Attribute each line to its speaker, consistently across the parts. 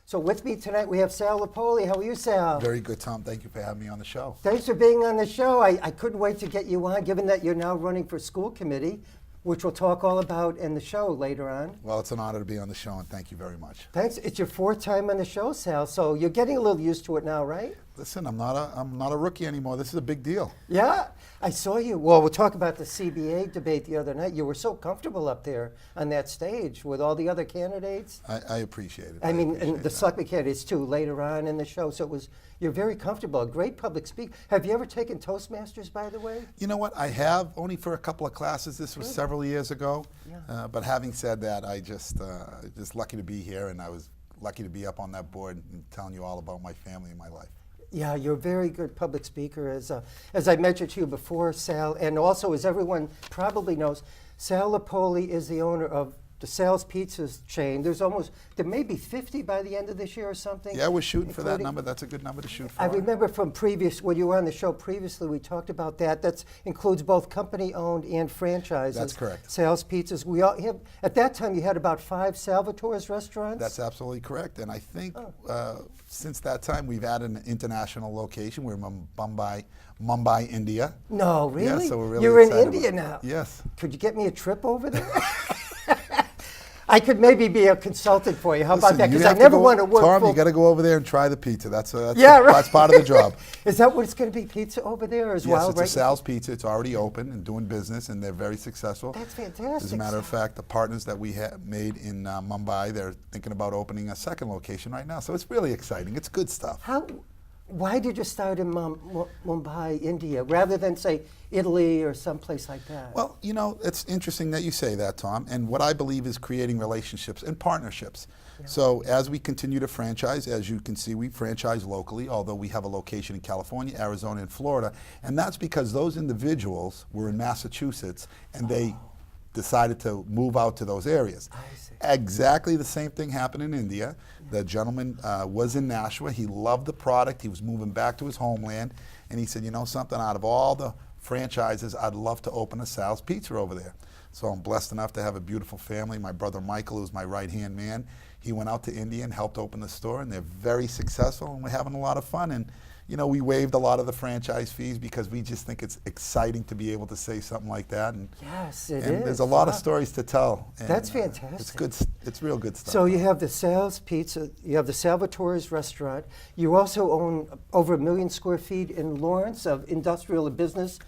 Speaker 1: So with me tonight, we have Sal Lupoli. How are you, Sal?
Speaker 2: Very good, Tom. Thank you for having me on the show.
Speaker 1: Thanks for being on the show. I couldn't wait to get you on, given that you're now running for school committee, which we'll talk all about in the show later on.
Speaker 2: Well, it's an honor to be on the show, and thank you very much.
Speaker 1: Thanks. It's your fourth time on the show, Sal, so you're getting a little used to it now, right?
Speaker 2: Listen, I'm not a rookie anymore. This is a big deal.
Speaker 1: Yeah, I saw you. Well, we'll talk about the CBA debate the other night. You were so comfortable up there on that stage with all the other candidates.
Speaker 2: I appreciate it.
Speaker 1: I mean, and the selectmen candidates too, later on in the show. So you're very comfortable, a great public speaker. Have you ever taken Toastmasters, by the way?
Speaker 2: You know what? I have, only for a couple of classes. This was several years ago.
Speaker 1: Yeah.
Speaker 2: But having said that, I just lucky to be here, and I was lucky to be up on that board and telling you all about my family and my life.
Speaker 1: Yeah, you're a very good public speaker, as I mentioned to you before, Sal, and also, as everyone probably knows, Sal Lupoli is the owner of the Sal's Pizzas chain. There may be 50 by the end of this year or something.
Speaker 2: Yeah, we're shooting for that number. That's a good number to shoot for.
Speaker 1: I remember from when you were on the show previously, we talked about that. That includes both company-owned and franchises.
Speaker 2: That's correct.
Speaker 1: Sal's Pizzas. We all have, at that time, you had about 5 Salvatore's restaurants?
Speaker 2: That's absolutely correct. And I think since that time, we've added an international location. We're in Mumbai, India.
Speaker 1: No, really?
Speaker 2: Yeah, so we're really
Speaker 1: You're in
Speaker 2: excited
Speaker 1: India
Speaker 2: about
Speaker 1: now?
Speaker 2: Yes.
Speaker 1: Could you get me a trip over there? I could maybe be a consultant for you. How about that? Because I never want to work
Speaker 2: Tom,
Speaker 1: full.
Speaker 2: you got to go over there and try the pizza. That's
Speaker 1: right.
Speaker 2: That's part of the job.
Speaker 1: Is that what it's going to be, pizza over there as well?
Speaker 2: Yes, it's
Speaker 1: right?
Speaker 2: a Sal's Pizza. It's already open and doing business, and they're very successful.
Speaker 1: That's fantastic.
Speaker 2: As a matter of fact, the partners that we have made in Mumbai, they're thinking about opening a second location right now. So it's really exciting. It's good stuff.
Speaker 1: Why did you start in Mumbai, India, rather than, say, Italy or someplace like that?
Speaker 2: Well, you know, it's interesting that you say that, Tom. And what I believe is creating relationships and partnerships. Yeah. So as we continue to franchise, as you can see, we franchise locally, although we have a location in California, Arizona, and Florida. And that's because those individuals were in Massachusetts, and they decided to move out to those areas.
Speaker 1: I see.
Speaker 2: Exactly the same thing happened in India. The gentleman was in Nashua. He loved the product. He was moving back to his homeland. And he said, you know something, out of all the franchises, I'd love to open a Sal's Pizza over there. So I'm blessed enough to have a beautiful family. My brother Michael, who's my right-hand man, he went out to India and helped open the store, and they're very successful, and we're having a lot of fun. And you know, we waived a lot of the franchise fees because we just think it's exciting to be able to say something like that. And
Speaker 1: yes, it
Speaker 2: and
Speaker 1: is.
Speaker 2: There's a lot of stories to tell. And,
Speaker 1: that's fantastic.
Speaker 2: It's good. It's real good stuff.
Speaker 1: So you have the Sal's Pizza, you have the Salvatore's restaurant. You also own over 1 million square feet in Lawrence of industrial and business.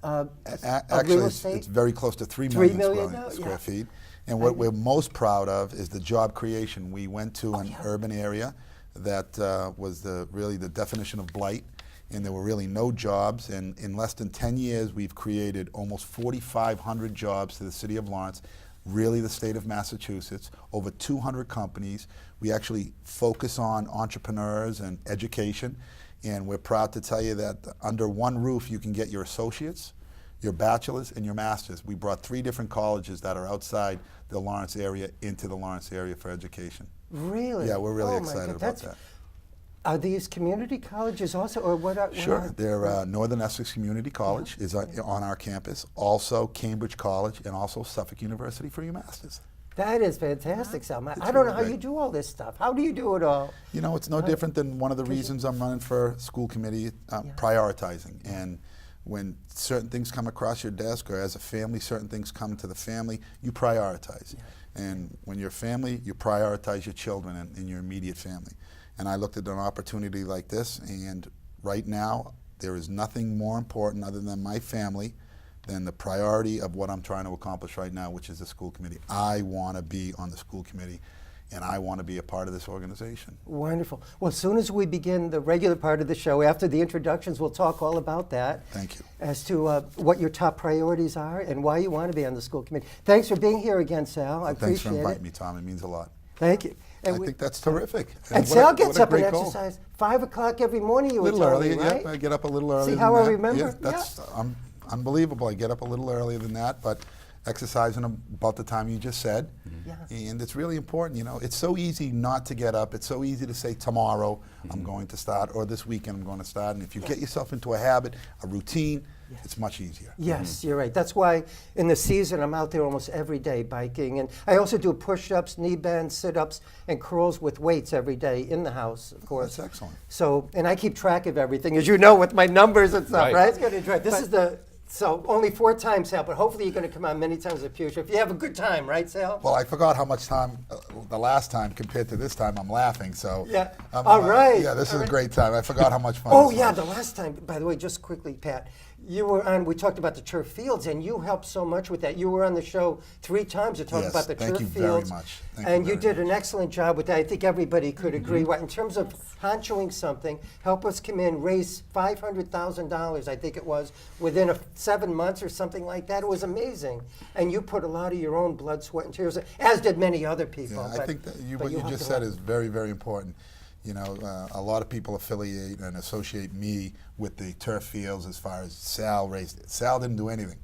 Speaker 2: Actually,
Speaker 1: real estate?
Speaker 2: it's very close to 3
Speaker 1: million
Speaker 2: million square feet. And what we're most proud of is the job creation. We went to an urban area that was really the definition of blight, and there were really no jobs. And in less than 10 years, we've created almost 4,500 jobs to the city of Lawrence, really the state of Massachusetts, over 200 companies. We actually focus on entrepreneurs and education, and we're proud to tell you that under one roof you can get your associates, your bachelor's, and your master's. We brought 3 different colleges that are outside the Lawrence area into the Lawrence area for education.
Speaker 1: Really?
Speaker 2: Yeah, we're really excited about that.
Speaker 1: Are these community colleges also, or what are?
Speaker 2: Sure, they're Northern Essex Community College is on our campus, also Cambridge College, and also Suffolk University for your master's.
Speaker 1: That is fantastic, Sal. I don't know how you do all this stuff. How do you do it all?
Speaker 2: You know, it's no different than one of the reasons I'm running for school committee, prioritizing. And when certain things come across your desk, or as a family, certain things come to the family, you prioritize. Yeah. And when you're family, you prioritize your children and your immediate family. And I looked at an opportunity like this, and right now, there is nothing more important other than my family than the priority of what I'm trying to accomplish right now, which is the school committee. I want to be on the school committee, and I want to be a part of this organization.
Speaker 1: Wonderful. Well, as soon as we begin the regular part of the show, after the introductions, we'll talk all about that.
Speaker 2: Thank you.
Speaker 1: As to what your top priorities are and why you want to be on the school committee. Thanks for being here again, Sal. I appreciate it.
Speaker 2: Thanks for inviting me, Tom. It means a lot.
Speaker 1: Thank you.
Speaker 2: I think that's terrific.
Speaker 1: And Sal gets up and exercise 5 o'clock every morning, you were telling me, right?
Speaker 2: Yeah, I get up a little earlier.
Speaker 1: See how I remember?
Speaker 2: Yeah, that's unbelievable. I get up a little earlier than that, but exercising about the time you just said.
Speaker 1: Yes.
Speaker 2: And it's really important, you know, it's so easy not to get up. It's so easy to say tomorrow I'm going to start, or this weekend I'm going to start. And if you get yourself into a habit, a routine, it's much easier.
Speaker 1: Yes, you're right. That's why in the season I'm out there almost every day biking. And I also do push-ups, knee bends, sit-ups, and curls with weights every day in the house, of course.
Speaker 2: That's excellent.
Speaker 1: So, and I keep track of everything, as you know, with my numbers and stuff,
Speaker 3: Right.
Speaker 1: right? It's going to enjoy. This is the, so only 4 times, Sal, but hopefully you're going to come on many times in the future. If you have a good time, right, Sal?
Speaker 2: Well, I forgot how much time the last time compared to this time. I'm laughing, so.
Speaker 1: Yeah. All right.
Speaker 2: Yeah, this
Speaker 1: All
Speaker 2: is
Speaker 1: right.
Speaker 2: a great time. I forgot how much fun.
Speaker 1: Oh,
Speaker 2: this
Speaker 1: yeah,
Speaker 2: was.
Speaker 1: the last time, by the way, just quickly, Pat, you were on, we talked about the turf fields, and you helped so much with that. You were on the show 3 times to talk
Speaker 2: Yes,
Speaker 1: about the
Speaker 2: thank
Speaker 1: turf
Speaker 2: you very
Speaker 1: fields.
Speaker 2: much. Thank you
Speaker 1: And you
Speaker 2: very
Speaker 1: did an excellent job with that. I think everybody could agree. What, in terms of honchoing something, help us come in, raise $500,000, I think it was, within 7 months or something like that. It was amazing. And you put a lot of your own blood, sweat, and tears, as did many other people.
Speaker 2: Yeah, I
Speaker 1: but-
Speaker 2: think that
Speaker 1: but
Speaker 2: what you
Speaker 1: helped
Speaker 2: just
Speaker 1: a
Speaker 2: said
Speaker 1: lot.
Speaker 2: is very, very important. You know, a lot of people affiliate and associate me with the turf fields as far as Sal raised it. Sal didn't do anything.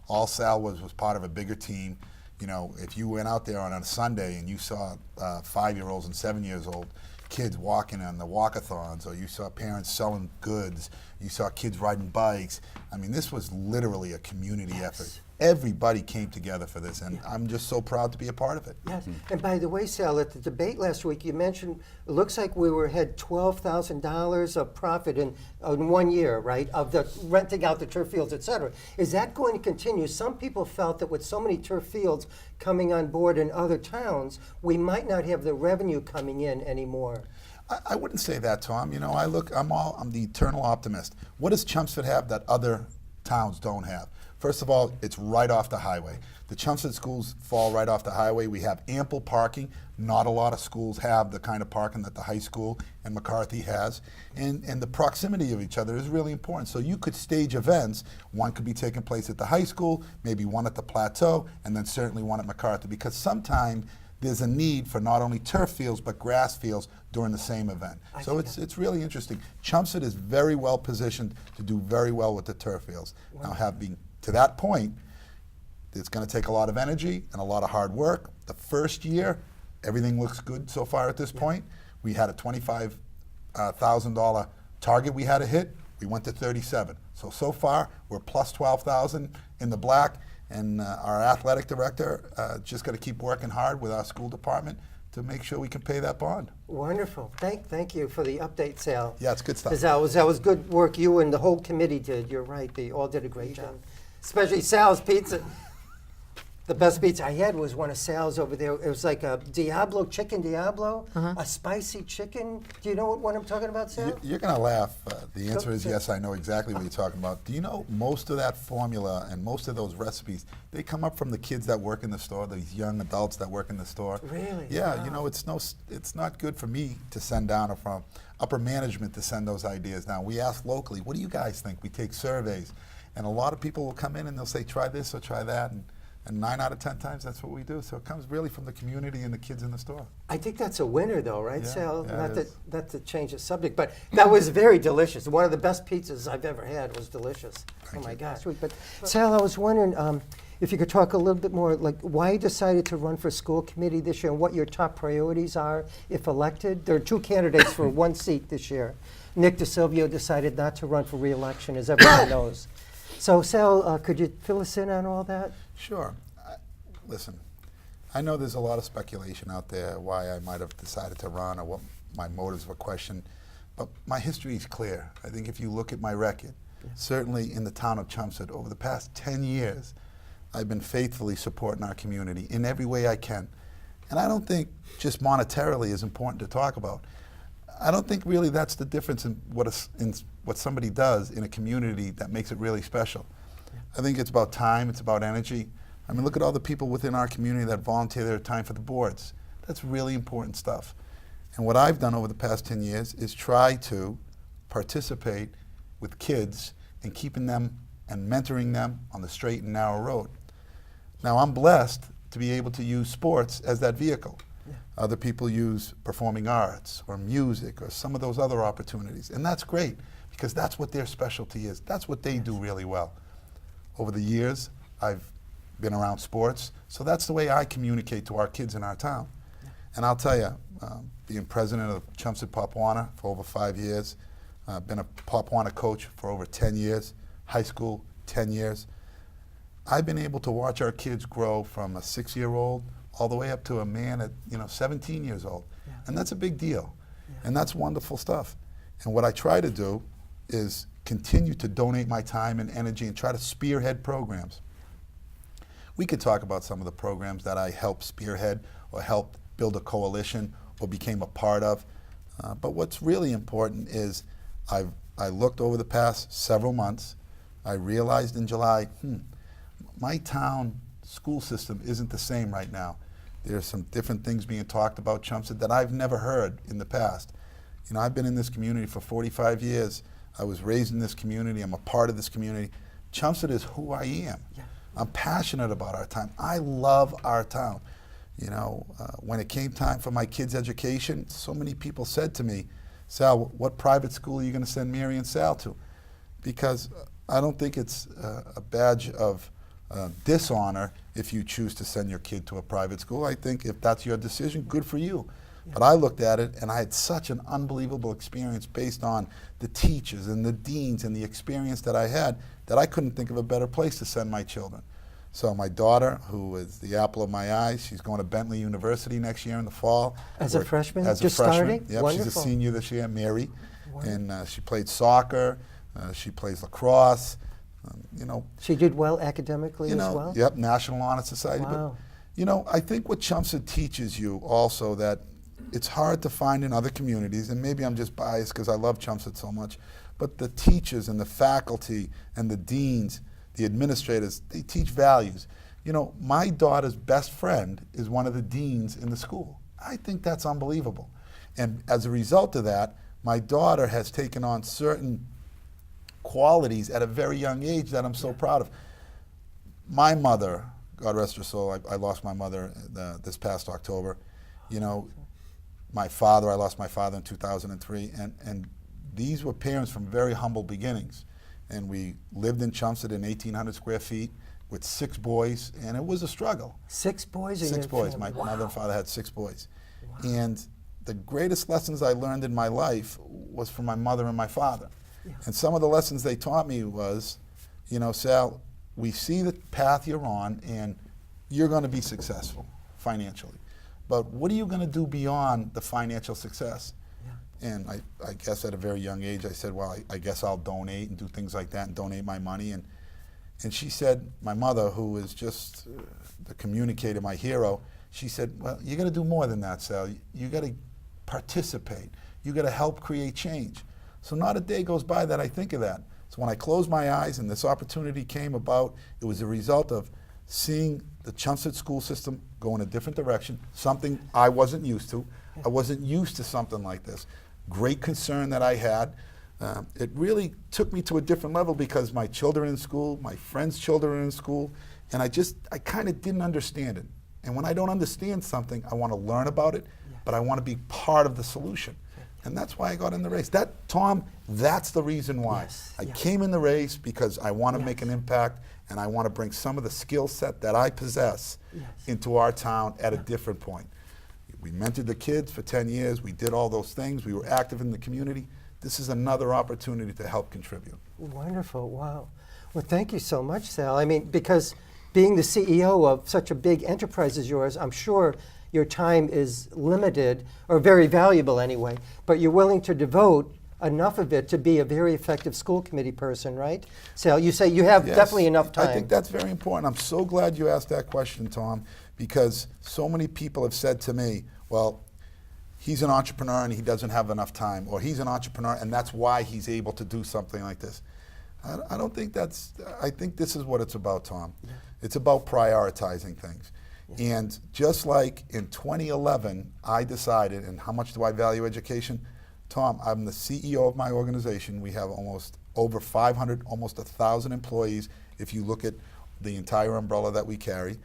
Speaker 2: All Sal was part of a bigger team. You know, if you went out there on a Sunday and you saw 5-year-olds and 7-year-old kids walking on the walkathons, or you saw parents selling goods, you saw kids riding bikes. I mean, this was literally a community effort. Everybody came together for this, and I'm just so proud to be a part of it.
Speaker 1: Yes, and by the way, Sal, at the debate last week, you mentioned it looks like we had $12,000 of profit in 1 year, right, of the renting out the turf fields, et cetera. Is that going to continue? Some people felt that with so many turf fields coming on board in other towns, we might not have the revenue coming in anymore.
Speaker 2: I wouldn't say that, Tom. You know, I'm the eternal optimist. What does Chelmsford have that other towns don't have? First of all, it's right off the highway. The Chelmsford schools fall right off the highway. We have ample parking. Not a lot of schools have the kind of parking that the high school and McCarthy has. And the proximity of each other is really important. So you could stage events. One could be taking place at the high school, maybe one at the Plateau, and then certainly one at McCarthy. Because sometimes there's a need for not only turf fields but grass fields during the same event. So it's really interesting. Chelmsford is very well positioned to do very well with the turf fields. Now, having to that point, it's going to take a lot of energy and a lot of hard work. The first year, everything looks good so far at this point. We had a $25,000 target we had to hit. We went to 37. So far, we're plus 12,000 in the black. And our athletic director just got to keep working hard with our school department to make sure we can pay that bond.
Speaker 1: Wonderful. Thank you for the update, Sal.
Speaker 2: Yeah, it's good stuff.
Speaker 1: 'Cause that was good work you and the whole committee did. You're right. They all did a great job. Especially Sal's pizza. The best pizza I had was one of Sal's over there. It was like a Diablo, chicken Diablo, a spicy chicken. Do you know what I'm talking about, Sal?
Speaker 2: You're going to laugh. The answer is yes, I know exactly what you're talking about. Do you know most of that formula and most of those recipes, they come up from the kids that work in the store, these young adults that work in the store.
Speaker 1: Really?
Speaker 2: Yeah,
Speaker 1: Wow.
Speaker 2: you know, it's not good for me to send down, or from upper management to send those ideas down. We ask locally, what do you guys think? We take surveys. And a lot of people will come in and they'll say, try this or try that. And 9 out of 10 times, that's what we do. So it comes really from the community and the kids in the store.
Speaker 1: I think that's a winner, though, right,
Speaker 2: Yeah,
Speaker 1: Sal?
Speaker 2: yeah,
Speaker 1: not
Speaker 2: it
Speaker 1: to
Speaker 2: is.
Speaker 1: not to change the subject, but that was very delicious. One of the best pizzas I've ever had was delicious.
Speaker 2: Thank
Speaker 1: my
Speaker 2: you.
Speaker 1: gosh! But Sal, I was wondering if you could talk a little bit more, like why you decided to run for school committee this year, and what your top priorities are if elected. There are 2 candidates for 1 seat this year. Nick DeSilvio decided not to run for re-election, as everyone knows. So, Sal, could you fill us in on all that?
Speaker 2: Sure. Listen, I know there's a lot of speculation out there why I might have decided to run or what my motives were questioned, but my history is clear. I think if you look at my record, certainly in the town of Chelmsford, over the past 10 years, I've been faithfully supporting our community in every way I can. And I don't think just monetarily is important to talk about. I don't think really that's the difference in what somebody does in a community that makes it really special. I think it's about time, it's about energy. I mean, look at all the people within our community that volunteer their time for the boards. That's really important stuff. And what I've done over the past 10 years is try to participate with kids and keeping them and mentoring them on the straight and narrow road. Now, I'm blessed to be able to use sports as that vehicle. Other people use performing arts or music or some of those other opportunities. And that's great because that's what their specialty is. That's what they do really well. Over the years, I've been around sports. So that's the way I communicate to our kids in our town. And I'll tell you, being president of Chelmsford Popwana for over 5 years, been a Popwana coach for over 10 years, high school, 10 years. I've been able to watch our kids grow from a 6-year-old all the way up to a man at 17 years old.
Speaker 1: Yeah.
Speaker 2: And that's a big deal.
Speaker 1: Yeah.
Speaker 2: And that's wonderful stuff. And what I try to do is continue to donate my time and energy and try to spearhead programs. We could talk about some of the programs that I helped spearhead or helped build a coalition or became a part of. But what's really important is I looked over the past several months. I realized in July, my town school system isn't the same right now. There's some different things being talked about Chelmsford that I've never heard in the past. I've been in this community for 45 years. I was raised in this community. I'm a part of this community. Chelmsford is who I am.
Speaker 1: Yeah.
Speaker 2: I'm passionate about our town. I love our town. When it came time for my kids' education, so many people said to me, Sal, what private school are you going to send Mary and Sal to? Because I don't think it's a badge of dishonor if you choose to send your kid to a private school. I think if that's your decision, good for you. Yeah. But I looked at it and I had such an unbelievable experience based on the teachers and the deans and the experience that I had that I couldn't think of a better place to send my children. So my daughter, who is the apple of my eye, she's going to Bentley University next year in the fall.
Speaker 1: As a freshman?
Speaker 2: As
Speaker 1: Just
Speaker 2: a freshman.
Speaker 1: starting?
Speaker 2: Yep,
Speaker 1: Wonderful.
Speaker 2: she's a senior this year, Mary.
Speaker 1: Wonderful.
Speaker 2: And she played soccer. She plays lacrosse.
Speaker 1: She did well academically as well?
Speaker 2: Yep, National Honor Society.
Speaker 1: Wow.
Speaker 2: But, I think what Chelmsford teaches you also that it's hard to find in other communities, and maybe I'm just biased because I love Chelmsford so much, but the teachers and the faculty and the deans, the administrators, they teach values. My daughter's best friend is one of the deans in the school. I think that's unbelievable. And as a result of that, my daughter has taken on certain qualities at a very young age that I'm so proud of. My mother, God rest her soul, I lost my mother this past October. My father, I lost my father in 2003, and these were parents from very humble beginnings. And we lived in Chelmsford in 1,800 square feet with 6 boys, and it was a struggle.
Speaker 1: 6 boys?
Speaker 2: 6 boys. My mother and father had 6 boys. Wow. And the greatest lessons I learned in my life was from my mother and my father. Yeah. And some of the lessons they taught me was, Sal, we see the path you're on, and you're going to be successful financially. But what are you going to do beyond the financial success? Yeah. And I guess at a very young age, I said, well, I guess I'll donate and do things like that and donate my money. And she said, my mother, who is just the communicator, my hero, she said, well, you got to do more than that, Sal. You got to participate. You got to help create change. So not a day goes by that I think of that. So when I closed my eyes and this opportunity came about, it was a result of seeing the Chelmsford school system go in a different direction, something I wasn't used to. I wasn't used to something like this. Great concern that I had. It really took me to a different level because my children are in school, my friends' children are in school, and I kind of didn't understand it. And when I don't understand something, I want to learn about it, but I want to be part of the solution. And that's why I got in the race. Tom, that's the reason why.
Speaker 1: Yes.
Speaker 2: I came in the race because I want to make an impact, and I want to bring some of the skill set that I possess into our town at a different point. We mentored the kids for 10 years. We did all those things. We were active in the community. This is another opportunity to help contribute.
Speaker 1: Wonderful. Wow. Well, thank you so much, Sal. I mean, because being the CEO of such a big enterprise as yours, I'm sure your time is limited, or very valuable anyway, but you're willing to devote enough of it to be a very effective school committee person, right? Sal, you say you have definitely enough time.
Speaker 2: I think that's very important. I'm so glad you asked that question, Tom, because so many people have said to me, well, he's an entrepreneur and he doesn't have enough time, or he's an entrepreneur and that's why he's able to do something like this. I don't think I think this is what it's about, Tom. Yeah. It's about prioritizing things. Yeah. And just like in 2011, I decided, and how much do I value education? Tom, I'm the CEO of my organization. We have almost over 500, almost 1,000 employees if you look at the entire umbrella that we carry.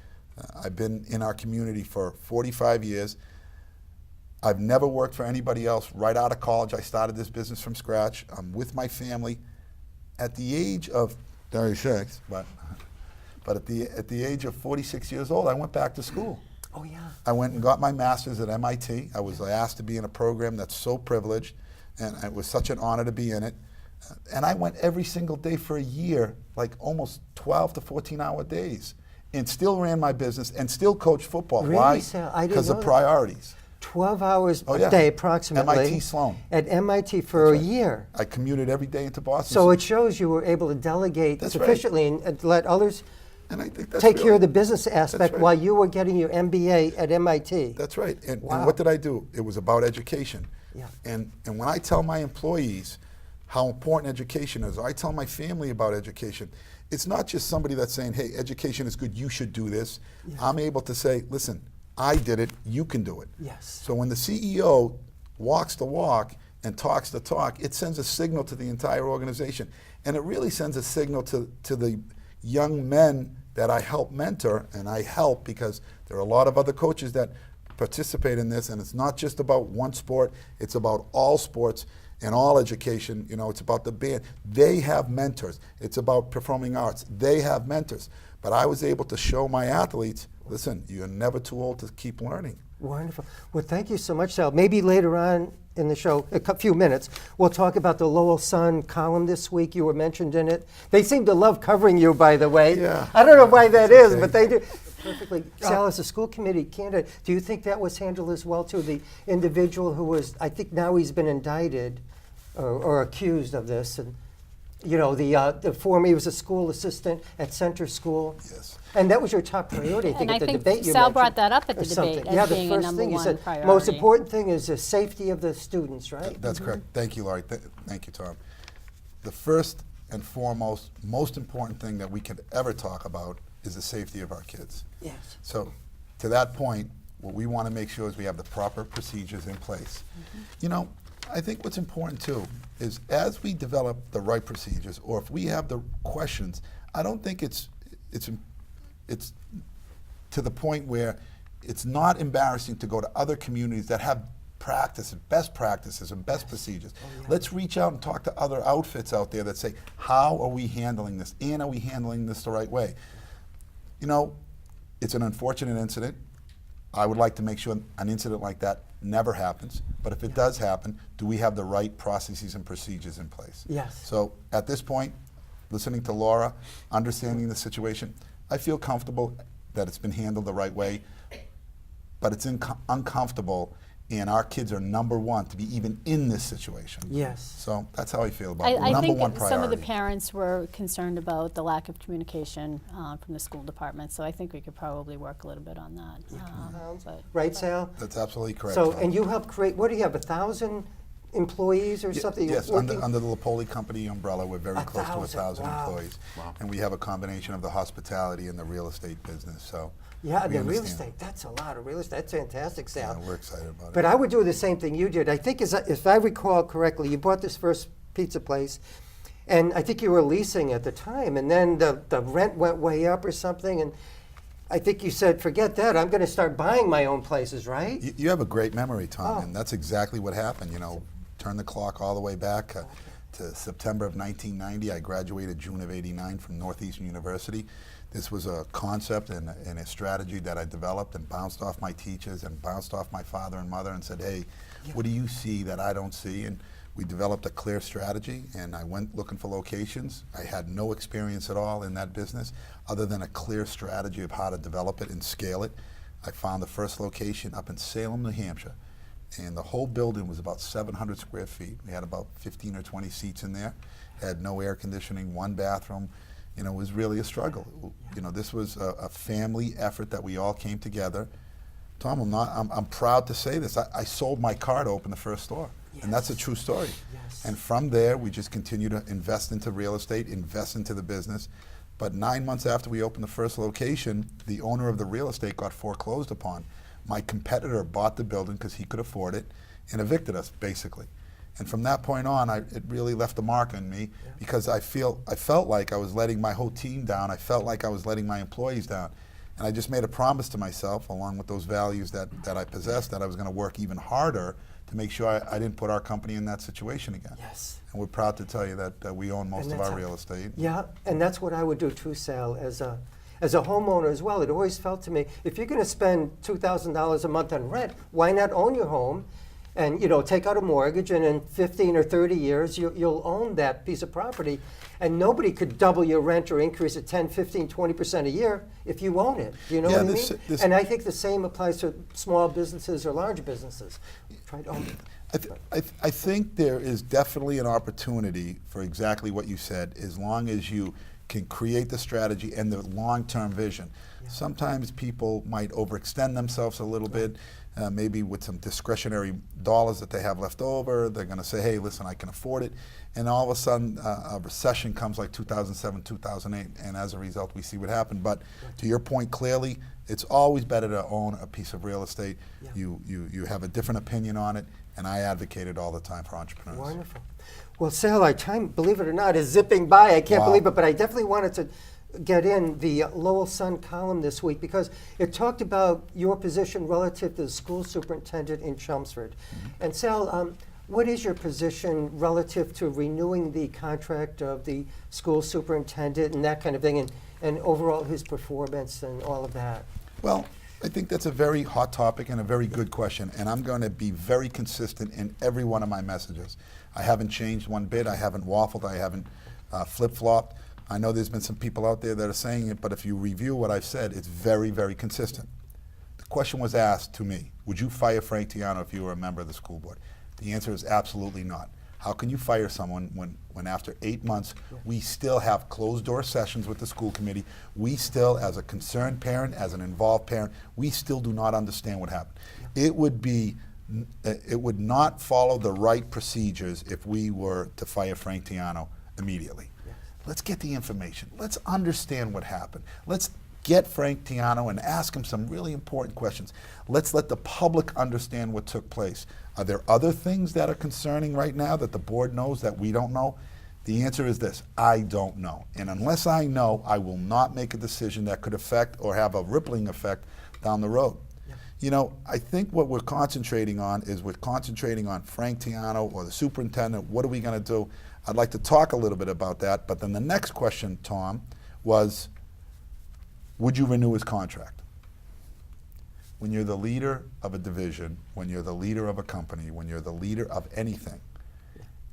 Speaker 2: I've been in our community for 45 years. I've never worked for anybody else. Right out of college, I started this business from scratch. I'm with my family. At the age of 36, But at the age of 46 years old, I went back to school.
Speaker 1: Oh, yeah.
Speaker 2: I went and got my master's at MIT. I was asked to be in a program that's so privileged, and it was such an honor to be in it. And I went every single day for a year, like almost 12 to 14-hour days, and still ran my business and still coached football.
Speaker 1: Really,
Speaker 2: Why?
Speaker 1: Sal? I didn't
Speaker 2: Because
Speaker 1: know
Speaker 2: of
Speaker 1: that.
Speaker 2: priorities.
Speaker 1: 12 hours
Speaker 2: Oh,
Speaker 1: a
Speaker 2: yeah.
Speaker 1: day, approximately.
Speaker 2: MIT Sloan.
Speaker 1: At MIT for
Speaker 2: That's
Speaker 1: a
Speaker 2: right.
Speaker 1: year.
Speaker 2: I commuted every day into Boston.
Speaker 1: So it shows you were able to delegate
Speaker 2: That's right.
Speaker 1: sufficiently and let others
Speaker 2: and I think that's
Speaker 1: take care
Speaker 2: really-
Speaker 1: of the business aspect
Speaker 2: right.
Speaker 1: while you were getting your MBA at MIT.
Speaker 2: That's right. And
Speaker 1: Wow.
Speaker 2: what did I do? It was about education.
Speaker 1: Yeah.
Speaker 2: And when I tell my employees how important education is, or I tell my family about education, it's not just somebody that's saying, hey, education is good, you should do this.
Speaker 1: Yes.
Speaker 2: I'm able to say, listen, I did it, you can do it.
Speaker 1: Yes.
Speaker 2: So when the CEO walks the walk and talks the talk, it sends a signal to the entire organization. And it really sends a signal to the young men that I help mentor, and I help because there are a lot of other coaches that participate in this, and it's not just about one sport, it's about all sports and all education. You know, it's about the band. They have mentors. It's about performing arts. They have mentors. But I was able to show my athletes, listen, you're never too old to keep learning.
Speaker 1: Wonderful. Well, thank you so much, Sal. Maybe later on in the show, a few minutes, we'll talk about the Lowell Sun column this week. You were mentioned in it. They seem to love covering you, by the way.
Speaker 2: Yeah.
Speaker 1: I don't know why that is,
Speaker 2: okay.
Speaker 1: but they do. Perfectly. Sal, as a school committee candidate, do you think that was handled as well, too? The individual who was, I think now he's been indicted or accused of this, and you know, the former, he was a school assistant at Center School.
Speaker 2: Yes.
Speaker 1: And that was your top priority, I think,
Speaker 3: And
Speaker 1: at
Speaker 3: I
Speaker 1: the
Speaker 3: think
Speaker 1: debate you
Speaker 3: Sal
Speaker 1: mentioned,
Speaker 3: brought that up at
Speaker 1: or
Speaker 3: the
Speaker 1: something.
Speaker 3: debate as
Speaker 1: Yeah, the
Speaker 3: being a
Speaker 1: first
Speaker 3: number
Speaker 1: thing you
Speaker 3: one
Speaker 1: said,
Speaker 3: priority.
Speaker 1: most important thing is the safety of the students, right?
Speaker 2: That's correct. Thank you, Laurie. Thank you, Tom. The first and foremost, most important thing that we could ever talk about is the safety of our kids.
Speaker 1: Yes.
Speaker 2: So to that point, what we want to make sure is we have the proper procedures in place. You know, I think what's important too is as we develop the right procedures, or if we have the questions, I don't think it's to the point where it's not embarrassing to go to other communities that have best practices and best procedures.
Speaker 1: yeah.
Speaker 2: Let's reach out and talk to other outfits out there that say, how are we handling this? And are we handling this the right way? You know, it's an unfortunate incident. I would like to make sure an incident like that never happens. But if it does happen, do we have the right processes and procedures in place?
Speaker 1: Yes.
Speaker 2: So at this point, listening to Laura, understanding the situation, I feel comfortable that it's been handled the right way. But it's uncomfortable, and our kids are number one to be even in this situation.
Speaker 1: Yes.
Speaker 2: So that's how I feel about it.
Speaker 3: I
Speaker 2: Number
Speaker 3: think
Speaker 2: one priority.
Speaker 3: some of the parents were concerned about the lack of communication from the school department, so I think we could probably work a little bit on that. But-
Speaker 1: Right, Sal?
Speaker 2: That's absolutely correct.
Speaker 1: So,
Speaker 2: Tom.
Speaker 1: and you helped create, what do you have, 1,000 employees or something?
Speaker 2: Yes,
Speaker 1: working-
Speaker 2: under the Lupoli company umbrella, we're very close to
Speaker 1: 1,000,
Speaker 2: 1,000
Speaker 1: wow.
Speaker 2: employees. And we have a combination of the hospitality and the real estate business, so.
Speaker 1: Yeah,
Speaker 2: we
Speaker 1: the real
Speaker 2: understand.
Speaker 1: estate, that's a lot of real estate. That's fantastic, Sal.
Speaker 2: Yeah, we're excited about it.
Speaker 1: But I would do the same thing you did. I think, if I recall correctly, you bought this first pizza place, and I think you were leasing at the time, and then the rent went way up or something, and I think you said, forget that, I'm going to start buying my own places, right?
Speaker 2: You have a great memory, Tom,
Speaker 1: Oh.
Speaker 2: and that's exactly what happened. You know, turn the clock all the way back to September of 1990. I graduated June of '89 from Northeastern University. This was a concept and a strategy that I developed and bounced off my teachers and bounced off my father and mother and said, hey, what do you see that I don't see? And we developed a clear strategy, and I went looking for locations. I had no experience at all in that business other than a clear strategy of how to develop it and scale it. I found the first location up in Salem, New Hampshire, and the whole building was about 700 square feet. We had about 15 or 20 seats in there, had no air conditioning, one bathroom. You know, it was really a struggle. You know, this was a family effort that we all came together. Tom, I'm proud to say this. I sold my car to open the first store, and that's a true story.
Speaker 1: Yes.
Speaker 2: And from there, we just continue to invest into real estate, invest into the business. But 9 months after we opened the first location, the owner of the real estate got foreclosed upon. My competitor bought the building because he could afford it and evicted us, basically. And from that point on, it really left a mark on me because I felt like I was letting my whole team down. I felt like I was letting my employees down. And I just made a promise to myself, along with those values that I possessed, that I was going to work even harder to make sure I didn't put our company in that situation again.
Speaker 1: Yes.
Speaker 2: And we're proud to tell you that we own most
Speaker 1: And
Speaker 2: of
Speaker 1: that's
Speaker 2: our
Speaker 1: how-
Speaker 2: real estate.
Speaker 1: Yeah, and that's what I would do too, Sal. as a homeowner as well, it always felt to me, if you're going to spend $2,000 a month on rent, why not own your home? And take out a mortgage, and in 15 or 30 years, you'll own that piece of property. And nobody could double your rent or increase it 10, 15, 20% a year if you own it. Do you know
Speaker 2: Yeah,
Speaker 1: what I
Speaker 2: this-
Speaker 1: mean?
Speaker 2: this-
Speaker 1: And I think the same applies to small businesses or large businesses. Try to own it.
Speaker 2: I think there is definitely an opportunity for exactly what you said, as long as you can create the strategy and the long-term vision. Sometimes people might overextend themselves a little bit, maybe with some discretionary dollars that they have left over. They're going to say, hey, listen, I can afford it. And all of a sudden, a recession comes like 2007, 2008, and as a result, we see what happened. But to your point, clearly, it's always better to own a piece of real estate.
Speaker 1: Yeah.
Speaker 2: You have a different opinion on it, and I advocate it all the time for entrepreneurs.
Speaker 1: Wonderful. Well, Sal, our time, believe it or not, is zipping by. I can't
Speaker 2: Wow.
Speaker 1: believe it, but I definitely wanted to get in the Lowell Sun column this week because it talked about your position relative to the school superintendent in Chelmsford. And Sal, what is your position relative to renewing the contract of the school superintendent and that kind of thing, and overall his performance and all of that?
Speaker 2: Well, I think that's a very hot topic and a very good question, and I'm going to be very consistent in every one of my messages. I haven't changed one bit. I haven't waffled. I haven't flip-flopped. I know there's been some people out there that are saying it, but if you review what I've said, it's very, very consistent. The question was asked to me, would you fire Frank Tiano if you were a member of the school board? The answer is absolutely not. How can you fire someone when after 8 months, we still have closed-door sessions with the school committee? We still, as a concerned parent, as an involved parent, we still do not understand what happened. It would not follow the right procedures if we were to fire Frank Tiano immediately. Let's get the information. Let's understand what happened. Let's get Frank Tiano and ask him some really important questions. Let's let the public understand what took place. Are there other things that are concerning right now that the board knows that we don't know? The answer is this: I don't know. And unless I know, I will not make a decision that could affect or have a rippling effect down the road. I think what we're concentrating on is we're concentrating on Frank Tiano or the superintendent. What are we going to do? I'd like to talk a little bit about that. But then the next question, Tom, was, would you renew his contract? When you're the leader of a division, when you're the leader of a company, when you're the leader of anything,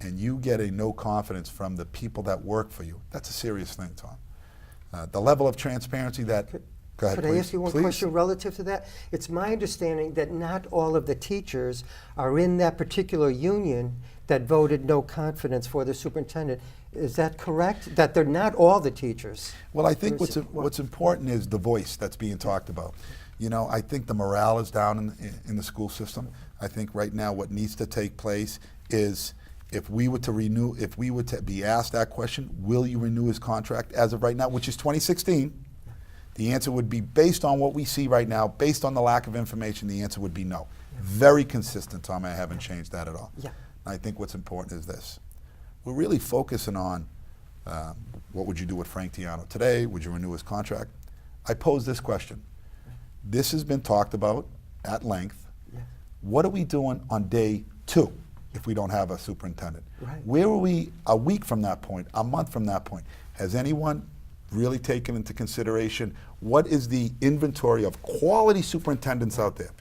Speaker 2: and you get a no confidence from the people that work for you, that's a serious thing, Tom. The level of transparency that... Go ahead,
Speaker 1: Could I
Speaker 2: please.
Speaker 1: ask you one
Speaker 2: Please.
Speaker 1: question relative to that? It's my understanding that not all of the teachers are in that particular union that voted no confidence for the superintendent. Is that correct? That they're not all the teachers?
Speaker 2: Well, I think
Speaker 1: Or is it-
Speaker 2: what's important is the voice that's being talked about. I think the morale is down in the school system. I think right now what needs to take place is if we were to be asked that question, will you renew his contract as of right now, which is 2016, the answer would be, based on what we see right now, based on the lack of information, the answer would be no. Very consistent, Tom. I haven't changed that at all.
Speaker 1: Yeah.
Speaker 2: I think what's important is this. We're really focusing on what would you do with Frank Tiano today? Would you renew his contract? I pose this question. This has been talked about at length.
Speaker 1: Yeah.
Speaker 2: What are we doing on day 2 if we don't have a superintendent?
Speaker 1: Right.
Speaker 2: Where are we a week from that point, a month from that point? Has anyone really taken into consideration what is the inventory of quality superintendents out there?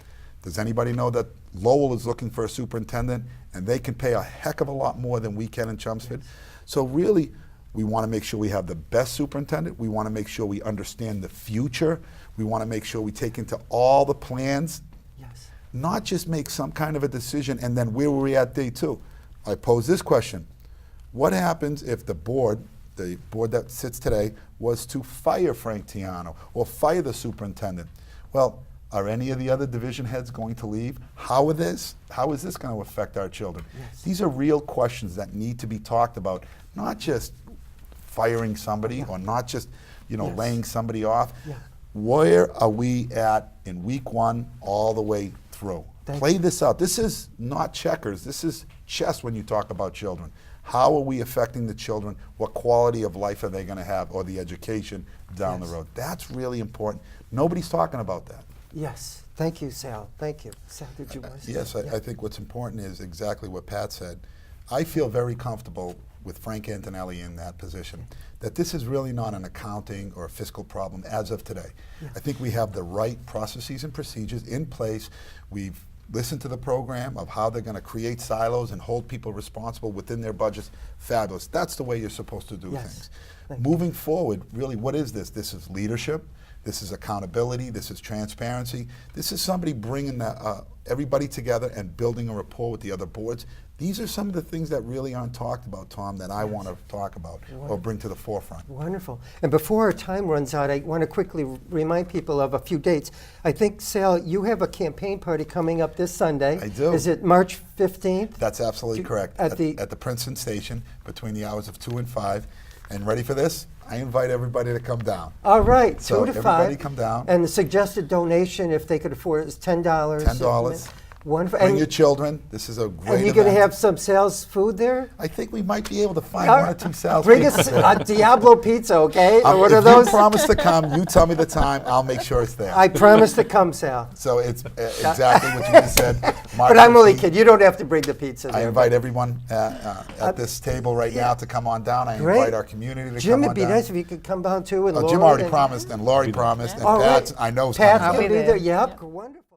Speaker 2: Does anybody know that Lowell is looking for a superintendent and they can pay a heck of a lot more than we can in Chelmsford? Yes. So really, we want to make sure we have the best superintendent. We want to make sure we understand the future. We want to make sure we take into all the plans,
Speaker 1: Yes.
Speaker 2: not just make some kind of a decision and then where were we at day 2? I pose this question. What happens if the board that sits today, was to fire Frank Tiano or fire the superintendent? Well, are any of the other division heads going to leave? How is this going to affect our children?
Speaker 1: Yes.
Speaker 2: These are real questions that need to be talked about, not just firing somebody or not just
Speaker 1: Yes.
Speaker 2: laying somebody off.
Speaker 1: Yeah.
Speaker 2: Where are we at in week 1 all the way through? Play this out. This is not checkers. This is chess when you talk about children. How are we affecting the children? What quality of life are they going to have, or the education down
Speaker 1: Yes.
Speaker 2: the road? That's really important. Nobody's talking about that.
Speaker 1: Yes. Thank you, Sal. Thank you. Sal, did you want to say
Speaker 2: Yes,
Speaker 1: something?
Speaker 2: I think what's important is exactly what Pat said. I feel very comfortable with Frank Antonelli in that position, that this is really not an accounting or a fiscal problem as of today. I think we have the right processes and procedures in place. We've listened to the program of how they're going to create silos and hold people responsible within their budgets. Fabulous. That's the way you're supposed to do
Speaker 1: Yes.
Speaker 2: things. Moving forward, really, what is this? This is leadership. This is accountability. This is transparency. This is somebody bringing everybody together and building a rapport with the other boards. These are some of the things that really aren't talked about, Tom, that I want to talk about or bring to the forefront.
Speaker 1: Wonderful. And before our time runs out, I want to quickly remind people of a few dates. I think, Sal, you have a campaign party coming up this Sunday.
Speaker 2: I do.
Speaker 1: Is it March 15th?
Speaker 2: That's absolutely correct.
Speaker 1: At the
Speaker 2: Princeton Station between the hours of 2 and 5. And ready for this? I invite everybody to come down.
Speaker 1: All right,
Speaker 2: So
Speaker 1: 2 to 5.
Speaker 2: everybody come down.
Speaker 1: And the suggested donation, if they could afford it, is $10.
Speaker 2: $10.
Speaker 1: Wonderful.
Speaker 2: Bring
Speaker 1: And,
Speaker 2: your children. This is a great
Speaker 1: and you're going to
Speaker 2: event.
Speaker 1: have some Sal's food there?
Speaker 2: I think we might be able to find one or two Sal's
Speaker 1: Bring
Speaker 2: pizzas
Speaker 1: us
Speaker 2: there.
Speaker 1: a Diablo pizza, okay? Or what are
Speaker 2: If
Speaker 1: those?
Speaker 2: you promise to come, you tell me the time, I'll make sure it's there.
Speaker 1: I promise to come, Sal.
Speaker 2: So it's exactly what you just said. March
Speaker 1: But I'm only
Speaker 2: 15th.
Speaker 1: kidding. You don't have to bring the pizza
Speaker 2: I
Speaker 1: there.
Speaker 2: invite everyone at this table right now to come on down. I
Speaker 1: Great.
Speaker 2: invite our community to
Speaker 1: Jim,
Speaker 2: come
Speaker 1: it'd
Speaker 2: on
Speaker 1: be
Speaker 2: down.
Speaker 1: nice if you could come down too. And
Speaker 2: Oh, Jim
Speaker 1: Laura
Speaker 2: already
Speaker 1: and-
Speaker 2: promised, and Laurie promised, and
Speaker 1: All right.
Speaker 2: Pat, I know is
Speaker 1: Pat's
Speaker 2: coming
Speaker 1: going to
Speaker 2: down.
Speaker 1: be there. Yep. Wonderful.